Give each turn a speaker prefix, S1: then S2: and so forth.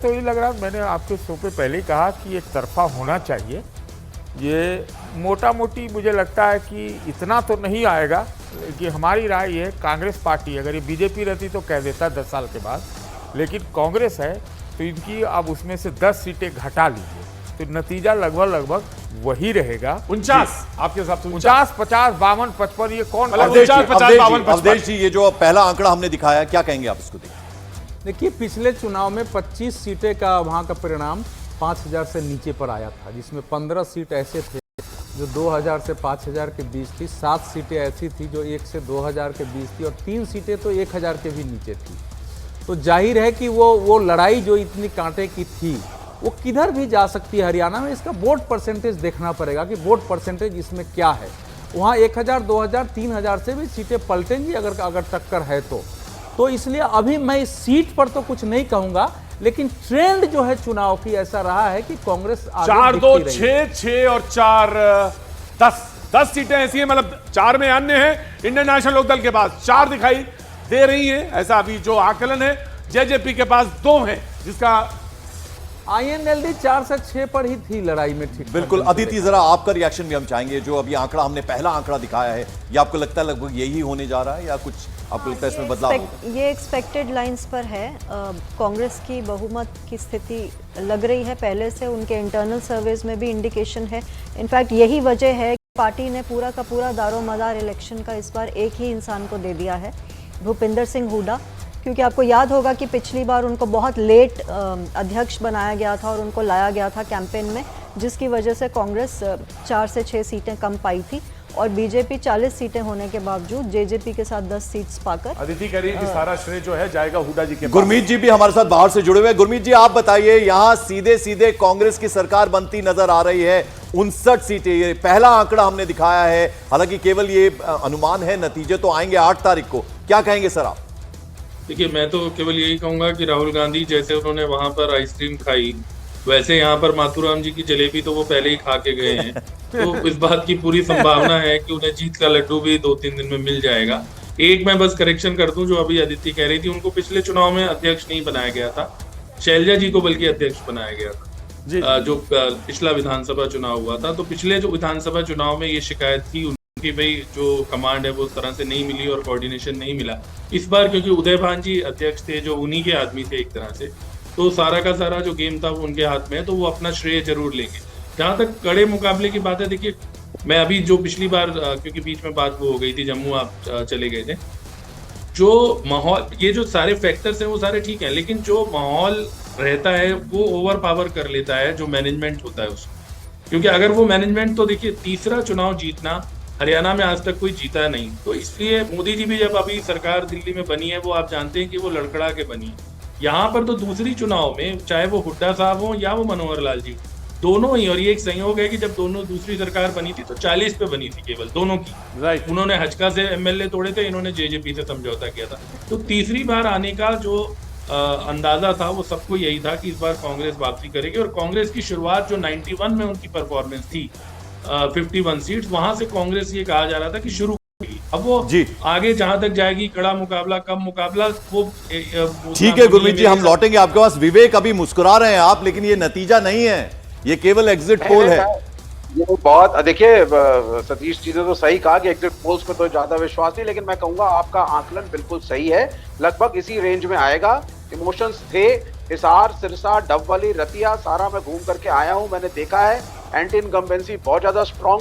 S1: तो ये लग रहा है, मैंने आपके शो पे पहले ही कहा कि एक तरफा होना चाहिए। ये मोटा मोटी मुझे लगता है कि इतना तो नहीं आएगा कि हमारी राय ये कांग्रेस पार्टी, अगर ये बीजेपी रहती तो कह देता 10 साल के बाद, लेकिन कांग्रेस है तो इनकी अब उसमें से 10 सीटें घटा लीजिए तो नतीजा लगभग वही रहेगा।
S2: 49 आपके हिसाब से
S1: 50, 50, 52, 55, ये कौन?
S3: अवधेश जी, ये जो पहला आंकड़ा हमने दिखाया, क्या कहेंगे आप इसको?
S4: देखिए, पिछले चुनाव में 25 सीटें का वहाँ का परिणाम 5000 से नीचे पर आया था, जिसमें 15 सीट ऐसे थे जो 2000 से 5000 के बीच थी, 7 सीटें ऐसी थी जो 1 से 2000 के बीच थी और 3 सीटें तो 1000 के भी नीचे थी। तो जाहिर है कि वो लड़ाई जो इतनी कांटे की थी वो किधर भी जा सकती है हरियाणा में। इसका वोट परसेंटेज देखना पड़ेगा कि वोट परसेंटेज इसमें क्या है। वहाँ 1000, 2000, 3000 से भी सीटें पलटेंगी अगर टक्कर है तो इसलिए अभी मैं इस सीट पर तो कुछ नहीं कहूंगा, लेकिन ट्रेंड जो है चुनाव की ऐसा रहा है कि कांग्रेस
S2: 4, 2, 6, 6 और 4, 10 सीटें ऐसी हैं, मतलब 4 में अन्य है, इंडियन नेशनल लोकदल के पास 4 दिखाई दे रही हैं, ऐसा अभी जो आकलन है। जेजेपी के पास 2 हैं, जिसका
S4: आईएनएलडी 4 से 6 पर ही थी लड़ाई में। ठीक,
S3: बिल्कुल। अदिति, जरा आपका रिएक्शन भी हम चाहेंगे। जो अभी आंकड़ा हमने पहला आंकड़ा दिखाया है, ये आपको लगता है लगभग यही होने जा रहा है या कुछ आपको लगता है इसमें बदलाव होगा?
S5: ये एक्सपेक्टेड लाइंस पर है। कांग्रेस की बहुमत की स्थिति लग रही है पहले से, उनके इंटरनल सर्वेज में भी इंडिकेशन है। इनफैक्ट यही वजह है कि पार्टी ने पूरा का पूरा दारोमदार इलेक्शन का इस बार एक ही इंसान को दे दिया है, भूपिंदर सिंह हुड्डा। क्योंकि आपको याद होगा कि पिछली बार उनको बहुत लेट अध्यक्ष बनाया गया था और उनको लाया गया था कैंपेन में, जिसकी वजह से कांग्रेस 4 से 6 सीटें कम पाई थी और बीजेपी 40 सीटें होने के बावजूद जेजेपी के साथ 10 सीट्स पाकर।
S2: अदिति कह रही है कि सारा श्रेय जो है जाएगा हुड्डा जी के पास।
S3: गुरमीत जी भी हमारे साथ बाहर से जुड़े हुए हैं। गुरमीत जी, आप बताइए, यहां सीधे सीधे कांग्रेस की सरकार बनती नजर आ रही है। 59 सीटें, ये पहला आंकड़ा हमने दिखाया है, हालांकि केवल ये अनुमान है, नतीजे तो आएंगे 8 तारीख को। क्या कहेंगे सर आप?
S6: देखिए, मैं तो केवल यही कहूंगा कि राहुल गांधी जैसे उन्होंने वहां पर आइसक्रीम खाई, वैसे यहाँ पर माथुराम जी की जलेबी तो वो पहले ही खा के गए हैं। तो इस बात की पूरी संभावना है कि उन्हें जीत का लड्डू भी 2-3 दिन में मिल जाएगा। एक मैं बस करेक्शन कर दूं, जो अभी अदिति कह रही थी, उनको पिछले चुनाव में अध्यक्ष नहीं बनाया गया था, शैलजा जी को बल्कि अध्यक्ष बनाया गया था। जो पिछला विधानसभा चुनाव हुआ था, तो पिछले जो विधानसभा चुनाव में ये शिकायत थी कि भाई जो कमांड है वो उस तरह से नहीं मिली और कोऑर्डिनेशन नहीं मिला। इस बार क्योंकि उदय भान जी अध्यक्ष थे, जो उन्हीं के आदमी थे एक तरह से, तो सारा का सारा जो गेम था वो उनके हाथ में है, तो वो अपना श्रेय जरूर लेंगे। जहां तक कड़े मुकाबले की बात है, देखिए, मैं अभी जो पिछली बार क्योंकि बीच में बात वो हो गई थी, जम्मू आप चले गए थे, जो माहौल, ये जो सारे फैक्टर्स हैं वो सारे ठीक हैं, लेकिन जो माहौल रहता है वो ओवर पावर कर लेता है जो मैनेजमेंट होता है उसको। क्योंकि अगर वो मैनेजमेंट, तो देखिए, तीसरा चुनाव जीतना हरियाणा में आज तक कोई जीता नहीं, तो इसलिए मोदी जी भी जब अभी सरकार दिल्ली में बनी है, वो आप जानते हैं कि वो लड़खड़ा के बनी है। यहाँ पर तो दूसरी चुनाव में चाहे वो हुड्डा साहब हो या वो मनोहर लाल जी, दोनों ही, और ये एक संयोग है कि जब दोनों दूसरी सरकार बनी थी तो 40 पे बनी थी केवल, दोनों की।
S2: राइट।
S6: उन्होंने हजका से एमएलए तोड़े थे, इन्होंने जेजेपी से समझौता किया था। तो तीसरी बार आने का जो अंदाजा था वो सबको यही था कि इस बार कांग्रेस वापसी करेगी। और कांग्रेस की शुरुआत जो 91 में उनकी परफॉर्मेंस थी, 51 सीट्स, वहां से कांग्रेस ये कहा जा रहा था कि शुरू होगी। अब वो आगे जहां तक जाएगी, कड़ा मुकाबला, कम मुकाबला, वो
S3: ठीक है। गुरमीत जी, हम लौटेंगे आपके पास। विवेक, अभी मुस्कुरा रहे हैं आप, लेकिन ये नतीजा नहीं है, ये केवल एग्जिट पोल है।
S7: ये बहुत, देखिए सतीश जी ने तो सही कहा कि एग्जिट पोल्स पे तो ज्यादा विश्वास नहीं, लेकिन मैं कहूंगा आपका आकलन बिल्कुल सही है, लगभग इसी रेंज में आएगा। इमोशंस थे, हिसार, सिरसा, डबवाली, रतिया, सारा मैं घूम करके आया हूं, मैंने देखा है एंटी इनकम्बेंसी बहुत ज्यादा स्ट्रांग